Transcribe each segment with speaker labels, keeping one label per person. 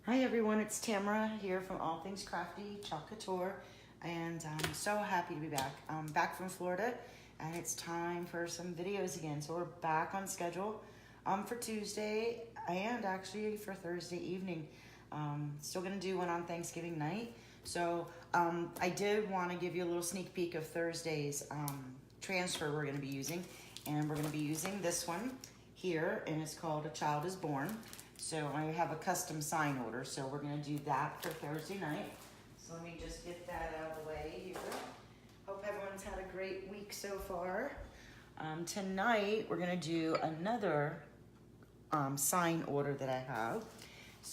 Speaker 1: Hi everyone, it's Tamara here from All Things Crafty Chalk Couture, and I'm so happy to be back. I'm back from Florida, and it's time for some videos again. So we're back on schedule for Tuesday and actually for Thursday evening. Still gonna do one on Thanksgiving night. So I did want to give you a little sneak peek of Thursday's transfer we're gonna be using, and we're gonna be using this one here, and it's called A Child is Born. So I have a custom sign order, so we're gonna do that for Thursday night. So let me just get that out of the way here. Hope everyone's had a great week so far. Tonight, we're gonna do another sign order that I have.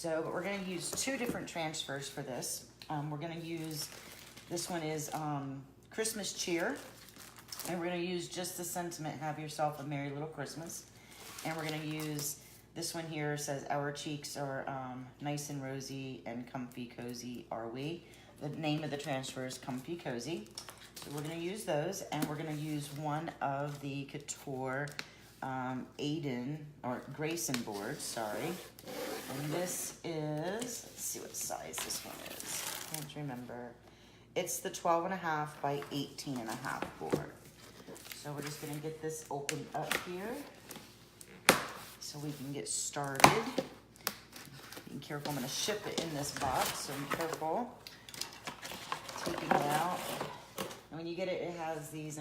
Speaker 1: But we're gonna use two different transfers for this. We're gonna use, this one is Christmas Cheer, and we're gonna use just the sentiment, have yourself a Merry Little Christmas. And we're gonna use, this one here says, our cheeks are nice and rosy and comfy cozy are we. The name of the transfer is Comfy Cozy. So we're gonna use those, and we're gonna use one of the Couture Grayson boards, sorry. And this is, let's see what size this one is. I can't remember. It's the 12.5 by 18.5 board. So we're just gonna get this opened up here so we can get started. Being careful, I'm gonna ship it in this box, so be careful. Taking it out. And when you get it, it has these,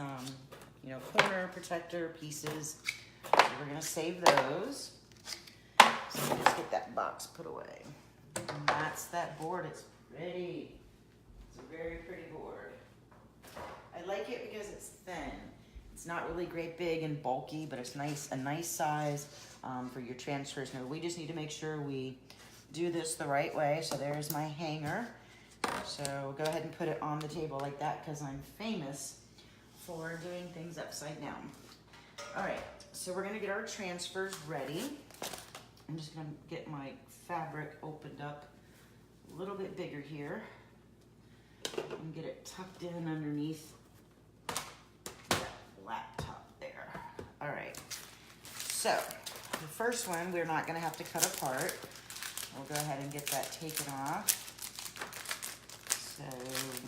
Speaker 1: corner protector pieces. So we're gonna save those. So we'll just get that box put away. And that's that board, it's pretty. It's a very pretty board. I like it because it's thin. It's not really great big and bulky, but it's nice, a nice size for your transfers. Now we just need to make sure we do this the right way. So there's my hanger. So go ahead and put it on the table like that, because I'm famous for doing things upside down. All right, so we're gonna get our transfers ready. I'm just gonna get my fabric opened up a little bit bigger here and get it tucked in underneath that laptop there. All right, so the first one we're not gonna have to cut apart. We'll go ahead and get that taken off. So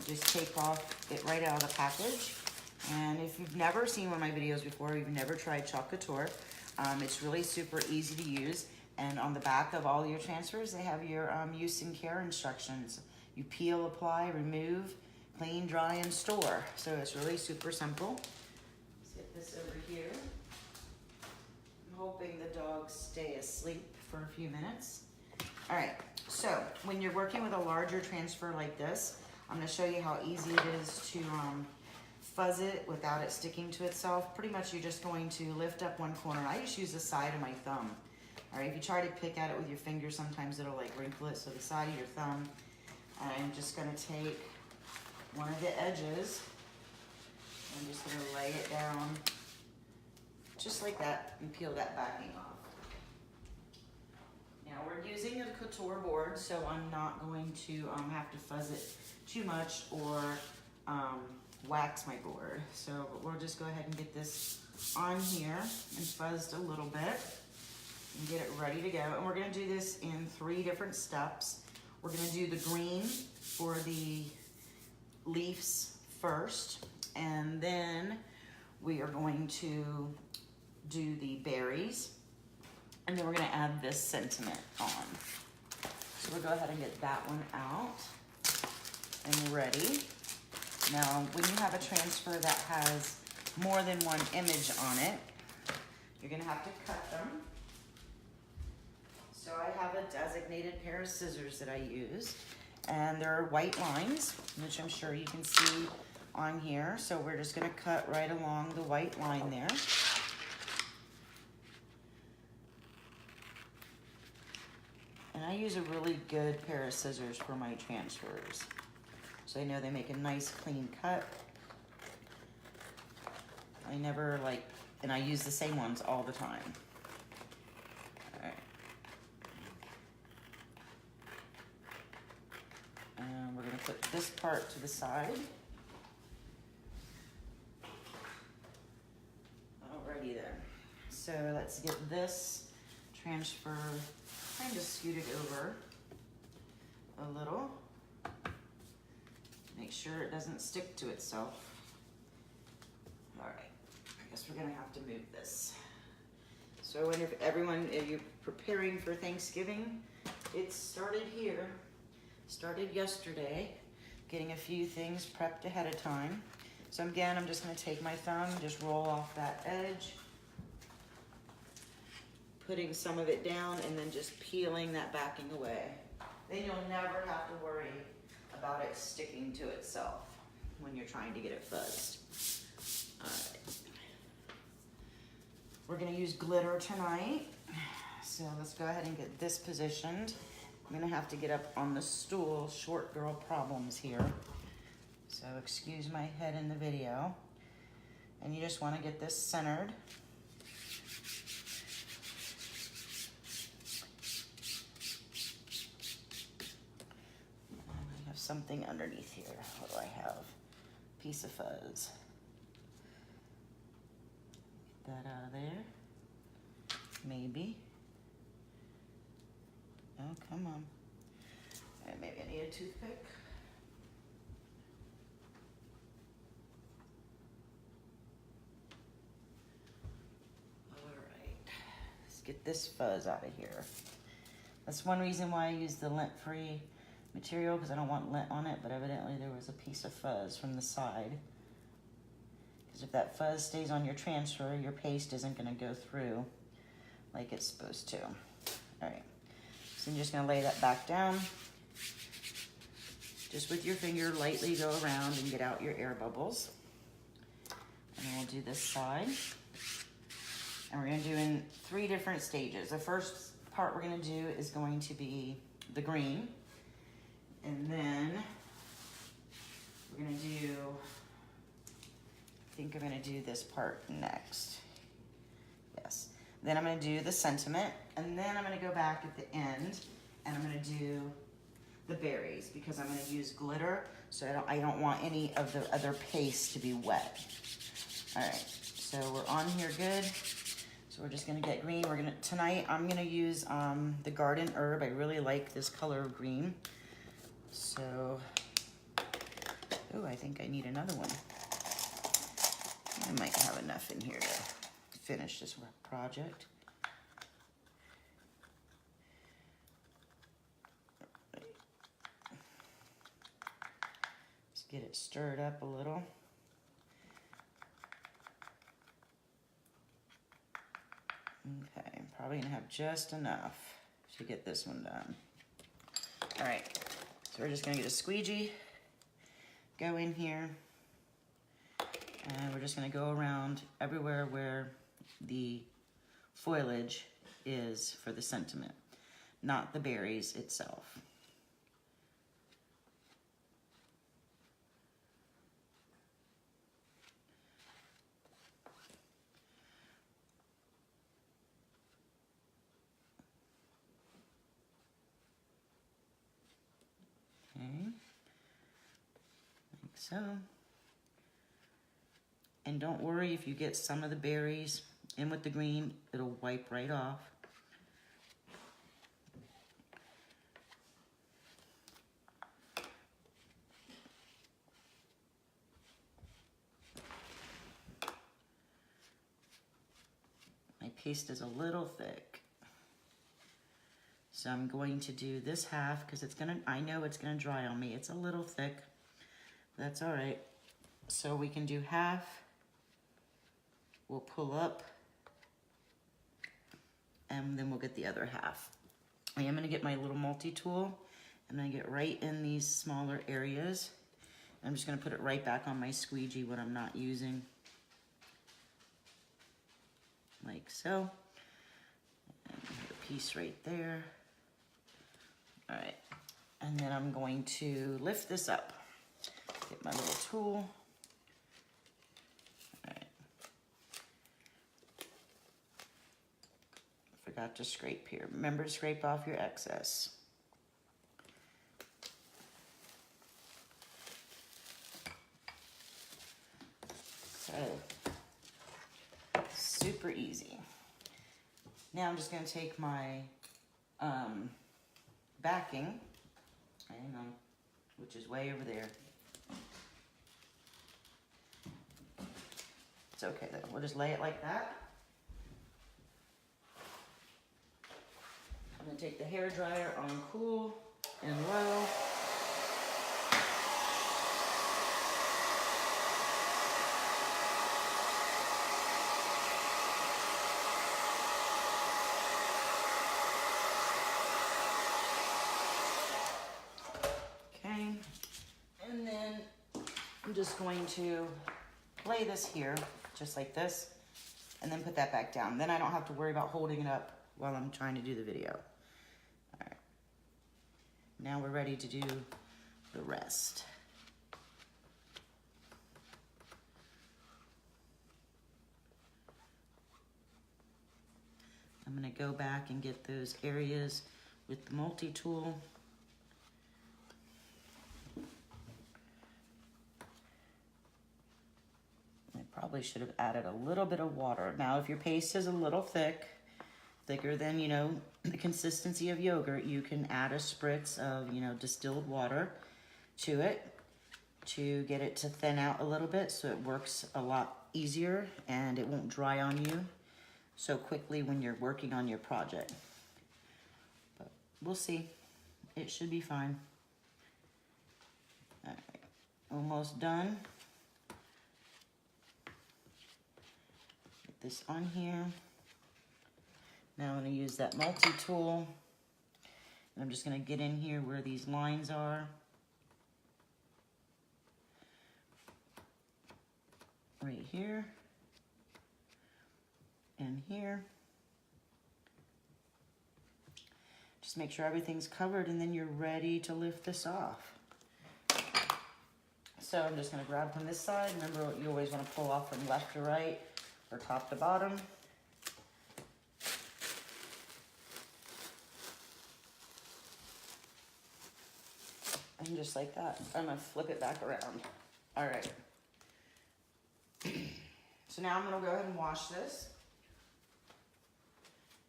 Speaker 1: just take off it right out of the package. And if you've never seen one of my videos before, you've never tried Chalk Couture, it's really super easy to use. And on the back of all your transfers, they have your use and care instructions. You peel, apply, remove, clean, dry, and store. So it's really super simple. Let's get this over here. I'm hoping the dogs stay asleep for a few minutes. All right, so when you're working with a larger transfer like this, I'm gonna show you how easy it is to fuzz it without it sticking to itself. Pretty much you're just going to lift up one corner. I just use the side of my thumb. All right, if you try to pick at it with your finger, sometimes it'll like wrinkle it. So the side of your thumb, I'm just gonna take one of the edges. I'm just gonna lay it down just like that and peel that backing off. Now we're using a couture board, so I'm not going to have to fuzz it too much or wax my board. So we'll just go ahead and get this on here and fuzzed a little bit and get it ready to go. And we're gonna do this in 3 different steps. We're gonna do the green for the leaves first, and then we are going to do the berries, and then we're gonna add this sentiment on. So we'll go ahead and get that one out and ready. Now, when you have a transfer that has more than one image on it, you're gonna have to cut them. So I have a designated pair of scissors that I use, and there are white lines, which I'm sure you can see on here. So we're just gonna cut right along the white line there. And I use a really good pair of scissors for my transfers. So I know they make a nice clean cut. I never and I use the same ones all the time. All right. And we're gonna put this part to the side. Alrighty then. So let's get this transfer kind of scooted over. a little. Make sure it doesn't stick to itself. All right, I guess we're gonna have to move this. So I wonder if everyone, if you're preparing for Thanksgiving, it started here, started yesterday, getting a few things prepped ahead of time. So again, I'm just gonna take my thumb, just roll off that edge, putting some of it down and then just peeling that backing away. Then you'll never have to worry about it sticking to itself when you're trying to get it fuzzed. All right. We're gonna use glitter tonight. So let's go ahead and get this positioned. I'm gonna have to get up on the stool, short girl problems here. So excuse my head in the video. And you just wanna get this centered. I have something underneath here. What do I have? Piece of fuzz. Get that out of there. Maybe. Oh, come on. And maybe I need a toothpick. All right, let's get this fuzz out of here. That's one reason why I use the lint-free material, because I don't want lint on it, but evidently there was a piece of fuzz from the side. Because if that fuzz stays on your transfer, your paste isn't gonna go through like it's supposed to. All right. So I'm just gonna lay that back down. Just with your finger, lightly go around and get out your air bubbles. And then we'll do this side. And we're gonna do in 3 different stages. The first part we're gonna do is going to be the green. And then we're gonna do, I think I'm gonna do this part next. Yes. Then I'm gonna do the sentiment, and then I'm gonna go back at the end, and I'm gonna do the berries, because I'm gonna use glitter, so I don't want any of the other paste to be wet. All right, so we're on here good. So we're just gonna get green. Tonight I'm gonna use the garden herb. I really like this color of green. So, oh, I think I need another one. I might have enough in here to finish this project. Just get it stirred up a little. Okay, I'm probably gonna have just enough to get this one done. All right, so we're just gonna get a squeegee, go in here, and we're just gonna go around everywhere where the foliage is for the sentiment, not the berries itself. Okay, like so. And don't worry if you get some of the berries in with the green, it'll wipe right off. My paste is a little thick. So I'm going to do this half because I know it's gonna dry on me. It's a little thick, that's all right. So we can do half. We'll pull up, and then we'll get the other half. I am gonna get my little multi-tool, and then get right in these smaller areas. I'm just gonna put it right back on my squeegee when I'm not using. Like so. And a piece right there. All right, and then I'm going to lift this up. Get my little tool. Forgot to scrape here. Remember to scrape off your excess. So, super easy. Now I'm just gonna take my backing, Hang on, which is way over there. It's okay though, we'll just lay it like that. I'm gonna take the hair dryer on cool and low. Okay, and then I'm just going to lay this here, just like this, and then put that back down. Then I don't have to worry about holding it up while I'm trying to do the video. All right, now we're ready to do the rest. I'm gonna go back and get those areas with the multi-tool. Probably should have added a little bit of water. Now, if your paste is a little thicker than, you know, the consistency of yogurt, you can add a spritz of, you know, distilled water to it to get it to thin out a little bit so it works a lot easier and it won't dry on you so quickly when you're working on your project. But we'll see. It should be fine. All right, almost done. This on here. Now I'm going to use that multi-tool, and I'm just going to get in here where these lines are. Right here and here. Just make sure everything's covered, and then you're ready to lift this off. So I'm just going to grab from this side. Remember, you always want to pull off from left to right or top to bottom. And just like that, I'm gonna flip it back around. All right. So now I'm gonna go ahead and wash this.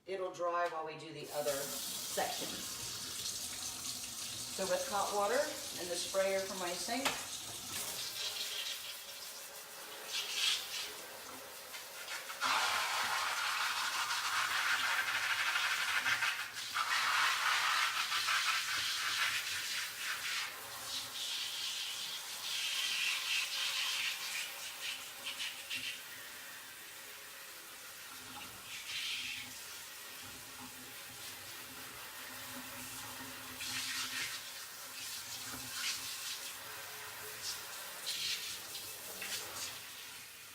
Speaker 1: It'll dry while we do the other sections. So with hot water and the sprayer from my sink,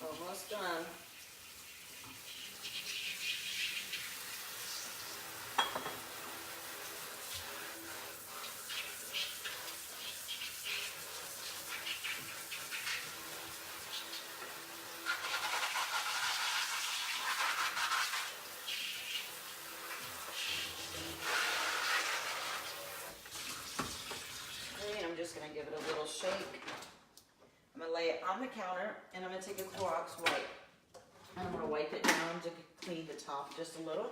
Speaker 1: almost done. And I'm just gonna give it a little shake. I'm gonna lay it on the counter, and I'm gonna take a Clorox wipe. And I'm gonna wipe it down to clean the top just a little.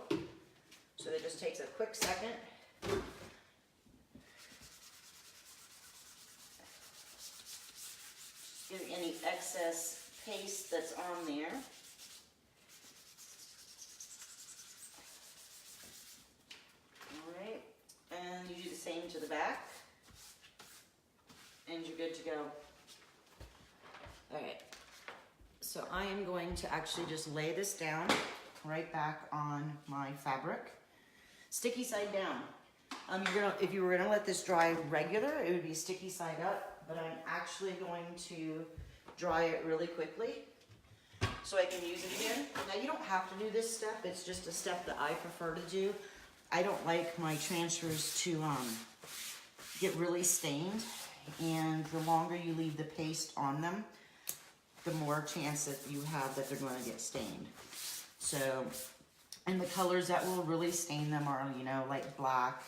Speaker 1: So that just takes a quick second. Get any excess paste that's on there. All right, and you do the same to the back. And you're good to go. All right, so I am going to actually just lay this down right back on my fabric, sticky side down. If you were gonna let this dry regular, it would be sticky side up, but I'm actually going to dry it really quickly so I can use it again. Now you don't have to do this step, it's just a step that I prefer to do. I don't like my transfers to get really stained, and the longer you leave the paste on them, the more chance that you have that they're going to get stained. So, and the colors that will really stain them are, you know, like black,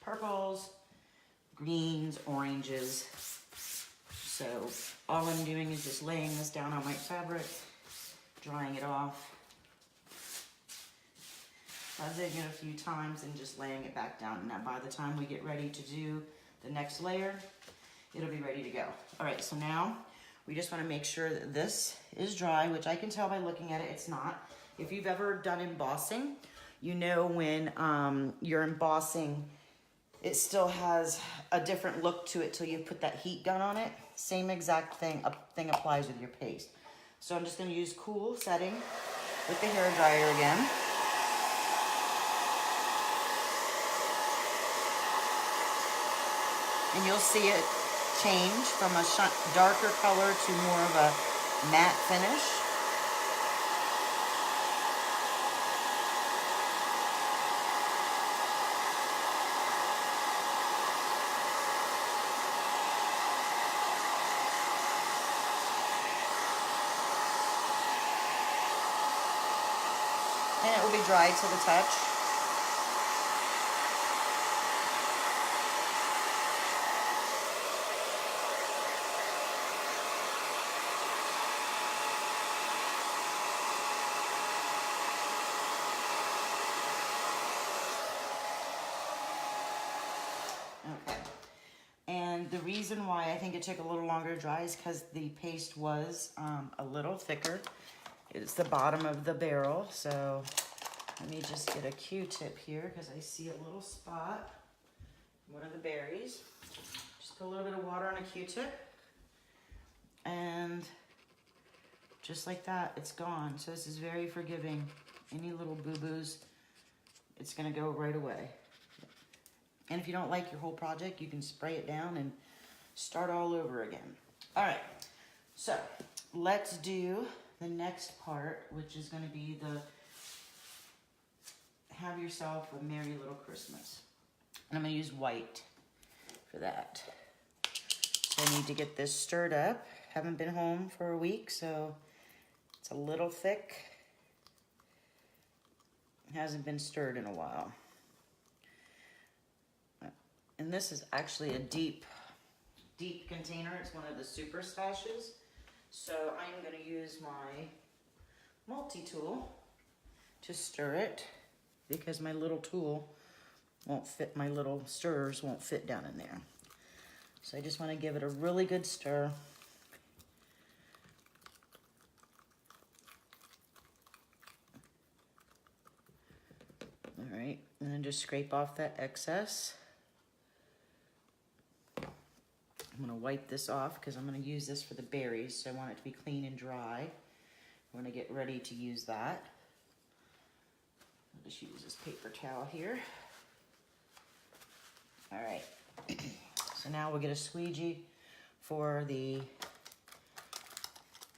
Speaker 1: purples, greens, oranges. So all I'm doing is just laying this down on my fabric, drying it off. fuzzing it a few times and just laying it back down. Now by the time we get ready to do the next layer, it'll be ready to go. All right, so now we just wanna make sure that this is dry, which I can tell by looking at it, it's not. If you've ever done embossing, you know when you're embossing, it still has a different look to it till you put that heat gun on it. Same exact thing applies with your paste. So I'm just gonna use cool setting with the hair dryer again. And you'll see it change from a darker color to more of a matte finish. And it will be dry to the touch. Okay. And the reason why I think it took a little longer to dry is because the paste was a little thicker. It's the bottom of the barrel, so let me just get a Q-tip here because I see a little spot. One of the berries. Just put a little bit of water on a Q-tip, and just like that, it's gone. So this is very forgiving. Any little boo-boos, it's gonna go right away. And if you don't like your whole project, you can spray it down and start all over again. All right, so let's do the next part, which is gonna be the have yourself a merry little Christmas. And I'm gonna use white for that. So I need to get this stirred up. Haven't been home for a week, so it's a little thick. It hasn't been stirred in a while. And this is actually a deep container. It's one of the super stashes. So I'm gonna use my multi-tool to stir it because my little tool won't fit, my little stirrers won't fit down in there. So I just wanna give it a really good stir. All right, and then just scrape off that excess. I'm gonna wipe this off because I'm gonna use this for the berries, so I want it to be clean and dry. I'm gonna get ready to use that. I'll just use this paper towel here. All right, so now we'll get a squeegee for the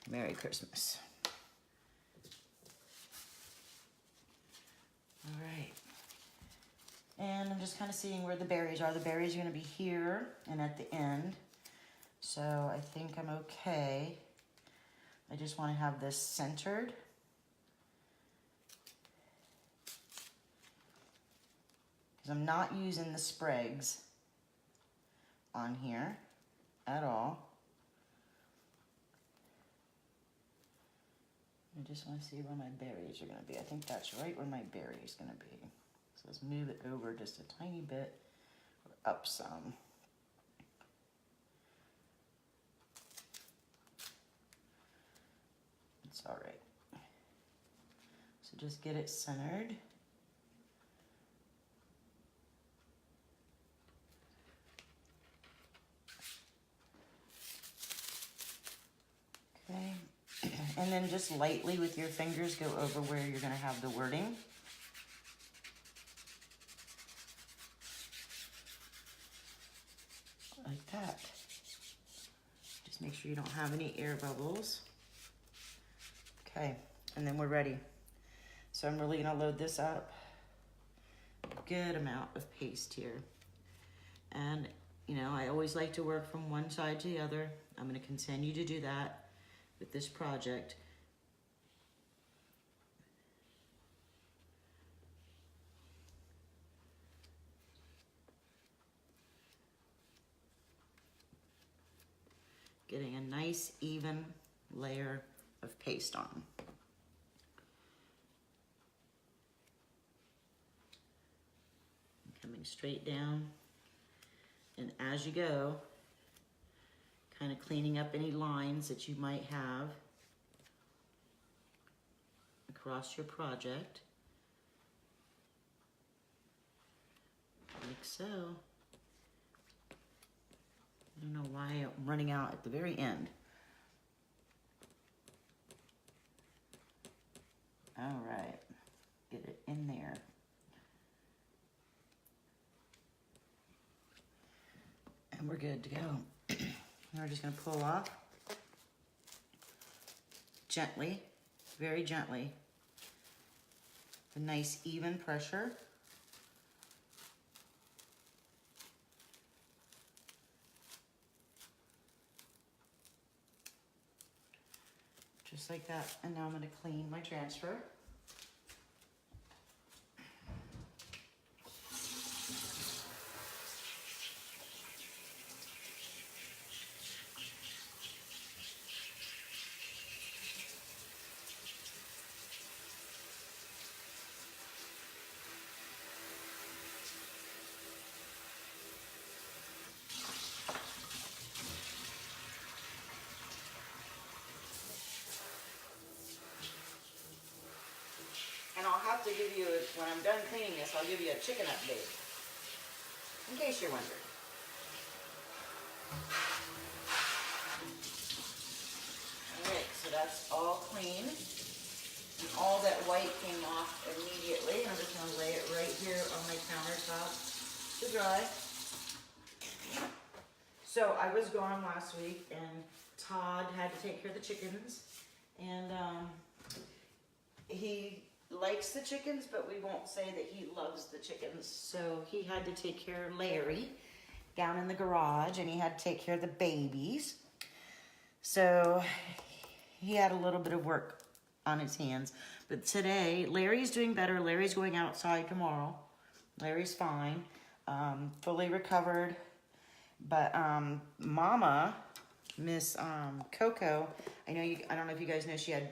Speaker 1: Merry Christmas. All right. And I'm just kind of seeing where the berries are. The berries are gonna be here and at the end. So I think I'm okay. I just want to have this centered. Because I'm not using the sprigs on here at all. I just want to see where my berries are going to be. I think that's right where my berry is going to be. So let's move it over just a tiny bit, or up some. It's all right. So just get it centered. Okay. And then just lightly with your fingers go over where you're going to have the wording. Like that. Just make sure you don't have any air bubbles. Okay, and then we're ready. So I'm really gonna load this up. A good amount of paste here. And, you know, I always like to work from one side to the other. I'm gonna continue to do that with this project. Getting a nice even layer of paste on. Going straight down. And as you go, kind of cleaning up any lines that you might have across your project. Like so. I don't know why I'm running out at the very end. All right, get it in there. And we're good to go. We're just gonna pull off gently, very gently. A nice even pressure. Just like that. And now I'm gonna clean my transfer. And I'll have to give you, when I'm done cleaning this, I'll give you a chicken update. In case you're wondering. Alright, so that's all clean. And all that white came off immediately. I'm just going to lay it right here on my countertop to dry. So I was gone last week and Todd had to take care of the chickens. And he likes the chickens, but we won't say that he loves the chickens. So he had to take care of Larry down in the garage, and he had to take care of the babies. So he had a little bit of work on his hands. But today, Larry's doing better. Larry's going outside tomorrow. Larry's fine, fully recovered. But Mama, Miss Coco, I don't know if you guys know, she had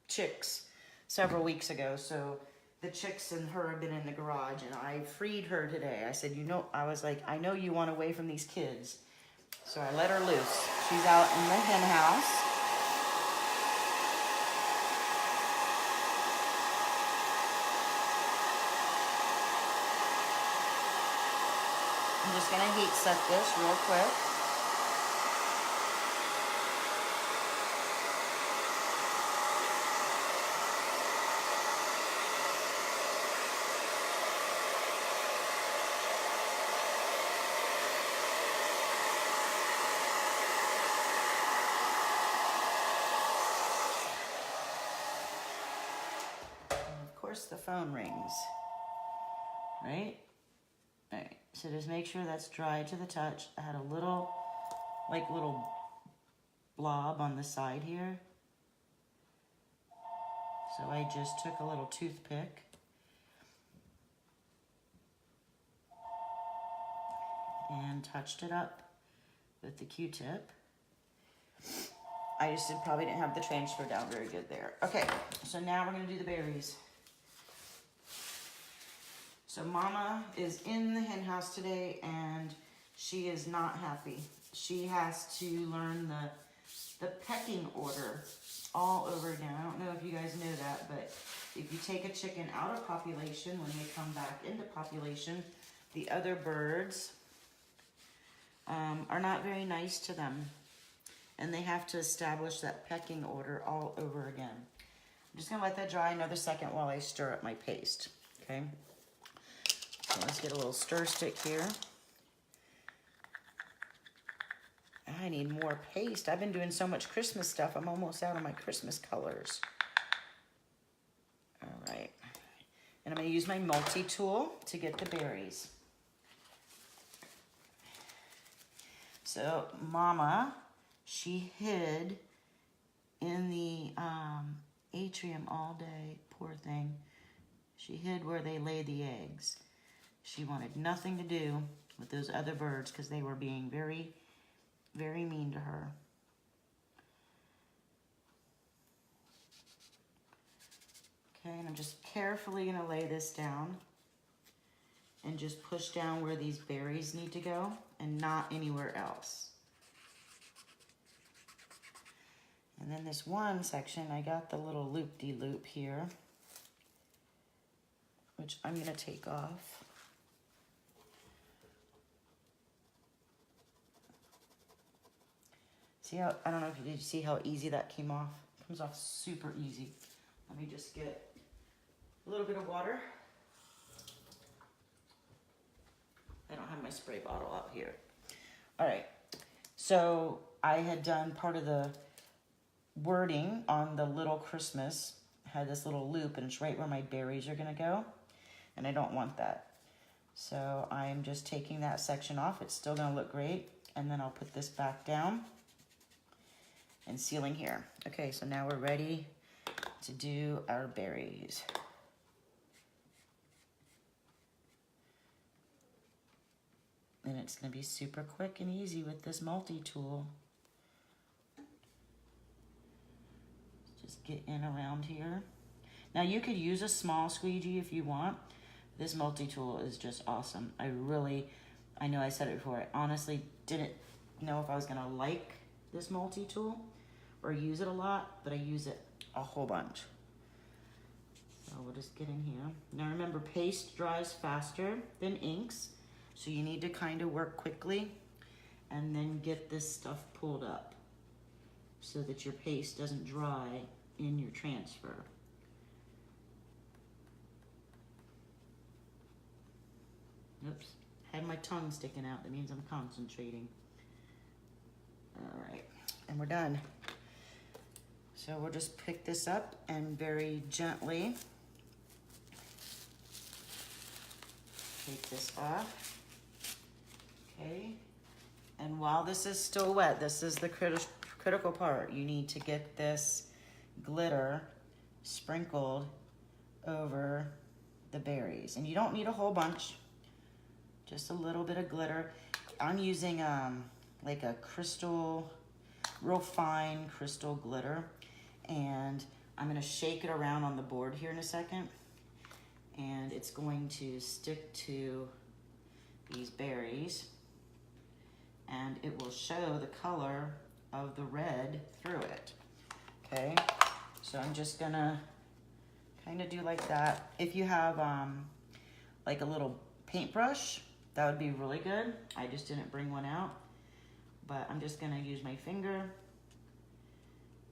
Speaker 1: chicks several weeks ago, so the chicks and her have been in the garage, and I freed her today. I said, I was like, I know you want away from these kids, so I let her loose. She's out in the hen house. I'm just gonna heat set this real quick. The phone rings, right? All right, so just make sure that's dry to the touch. I had a little blob on the side here. So I just took a little toothpick and touched it up with the Q-tip. I just probably didn't have the transfer down very good there. Okay, so now we're gonna do the berries. So Mama is in the hen house today, and she is not happy. She has to learn the pecking order all over again. I don't know if you guys know that, but if you take a chicken out of population, when they come back into population, the other birds are not very nice to them. And they have to establish that pecking order all over again. I'm just gonna let that dry another second while I stir up my paste, okay? So let's get a little stir stick here. I need more paste. I've been doing so much Christmas stuff, I'm almost out of my Christmas colors. All right. And I'm gonna use my multi-tool to get the berries. So Mama, she hid in the atrium all day, poor thing. She hid where they lay the eggs. She wanted nothing to do with those other birds because they were being very, very mean to her. Okay, and I'm just carefully gonna lay this down and just push down where these berries need to go and not anywhere else. And then this one section, I got the little loop-de-loop here, which I'm gonna take off. See how, I don't know if you did see how easy that came off? It comes off super easy. Let me just get a little bit of water. I don't have my spray bottle out here. All right, so I had done part of the wording on the little Christmas. I had this little loop and it's right where my berries are gonna go. And I don't want that. So I'm just taking that section off. It's still gonna look great. And then I'll put this back down and sealing here. Okay, so now we're ready to do our berries. And it's gonna be super quick and easy with this multi-tool. Just get in around here. Now you could use a small squeegee if you want. This multi-tool is just awesome. I know I said it before, I honestly didn't know if I was gonna like this multi-tool or use it a lot, but I use it a whole bunch. So we'll just get in here. Now remember, paste dries faster than inks, so you need to kind of work quickly and then get this stuff pulled up so that your paste doesn't dry in your transfer. Oops, had my tongue sticking out. That means I'm concentrating. All right, and we're done. So we'll just pick this up and very gently take this off. Okay, and while this is still wet, this is the critical part. You need to get this glitter sprinkled over the berries. And you don't need a whole bunch, just a little bit of glitter. I'm using like a crystal, real fine crystal glitter. And I'm gonna shake it around on the board here in a second. And it's going to stick to these berries. And it will show the color of the red through it. Okay, so I'm just gonna kind of do like that. If you have like a little paintbrush, that would be really good. I just didn't bring one out, but I'm just gonna use my finger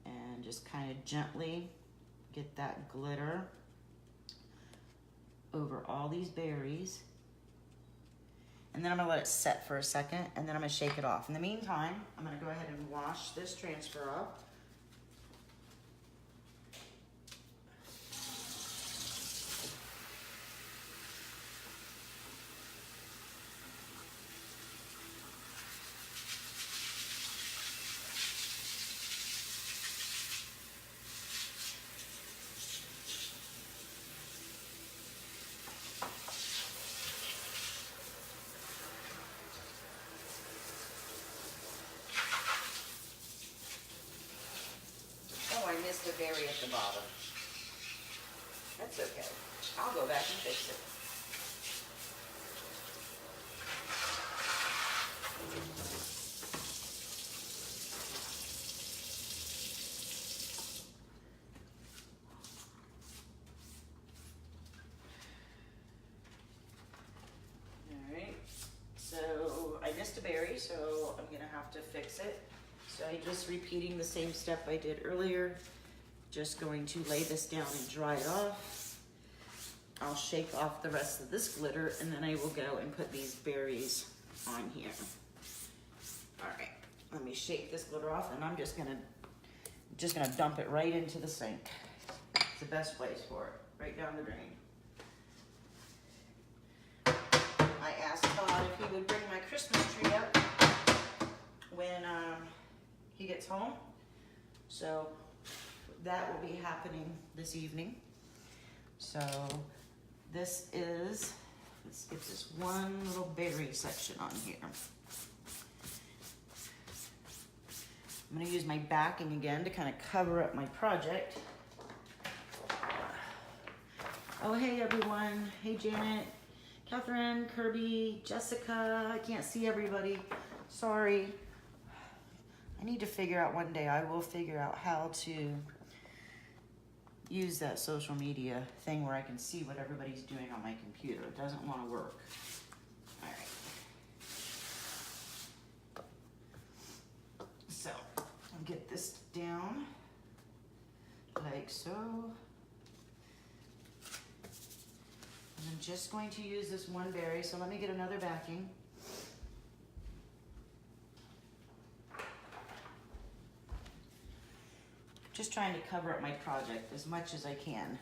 Speaker 1: and just kind of gently get that glitter over all these berries. And then I'm gonna let it set for a second, and then I'm gonna shake it off. In the meantime, I'm gonna go ahead and wash this transfer off. I missed a berry at the bottom. That's okay. I'll go back and fix it. All right. So I missed a berry, so I'm gonna have to fix it. So I'm just repeating the same step I did earlier. Just going to lay this down and dry it off. I'll shake off the rest of this glitter, and then I will go and put these berries on here. All right, let me shake this glitter off, and I'm just gonna dump it right into the sink. It's the best place for it, right down the drain. I asked Todd if he would bring my Christmas tree up when he gets home. So that will be happening this evening. So this is, let's get this one little berry section on here. I'm gonna use my backing again to kind of cover up my project. Oh, hey everyone. Hey Janet. Catherine, Kirby, Jessica. I can't see everybody. Sorry. I need to figure out one day. I will figure out how to use that social media thing where I can see what everybody's doing on my computer. It doesn't want to work. All right. So I'll get this down like so. I'm just going to use this one berry, so let me get another backing. Just trying to cover up my project as much as I can.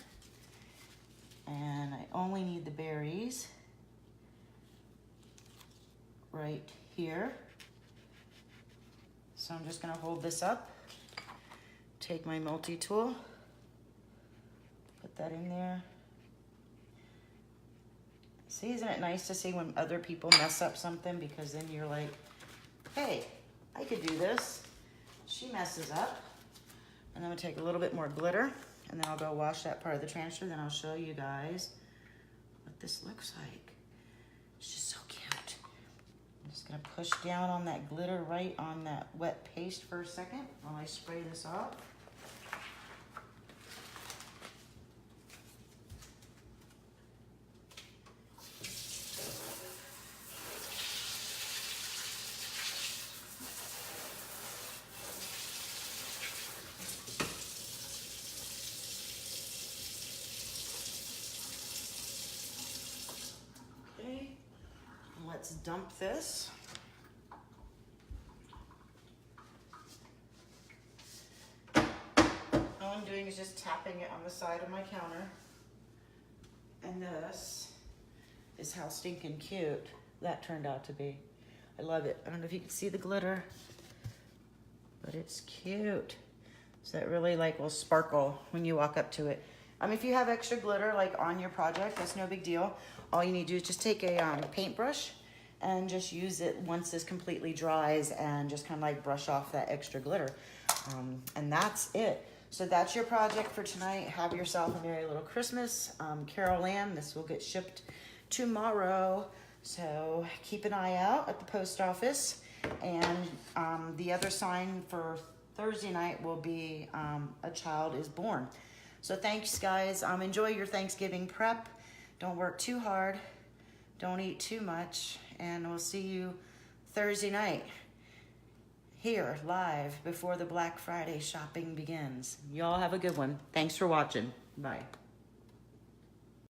Speaker 1: And I only need the berries right here. So I'm just gonna hold this up, take my multi-tool, put that in there. See, isn't it nice to see when other people mess up something, because then you're like, hey, I could do this. She messes up. And I'm gonna take a little bit more glitter, and then I'll go wash that part of the transfer, then I'll show you guys what this looks like. It's just so cute. I'm just gonna push down on that glitter right on that wet paste for a second while I spray this off. Let's dump this. All I'm doing is just tapping it on the side of my counter. And this is how stinking cute that turned out to be. I love it. I don't know if you can see the glitter, but it's cute. So that really like will sparkle when you walk up to it. If you have extra glitter like on your project, that's no big deal. All you need to do is just take a paintbrush and just use it once this completely dries and just kind of like brush off that extra glitter. And that's it. So that's your project for tonight. Have yourself a merry little Christmas. Carol Ann, this will get shipped tomorrow. So keep an eye out at the post office. And the other sign for Thursday night will be A Child is Born. So thanks, guys. Enjoy your Thanksgiving prep. Don't work too hard. Don't eat too much. And we'll see you Thursday night here live before the Black Friday shopping begins. Y'all have a good one. Thanks for watching. Bye.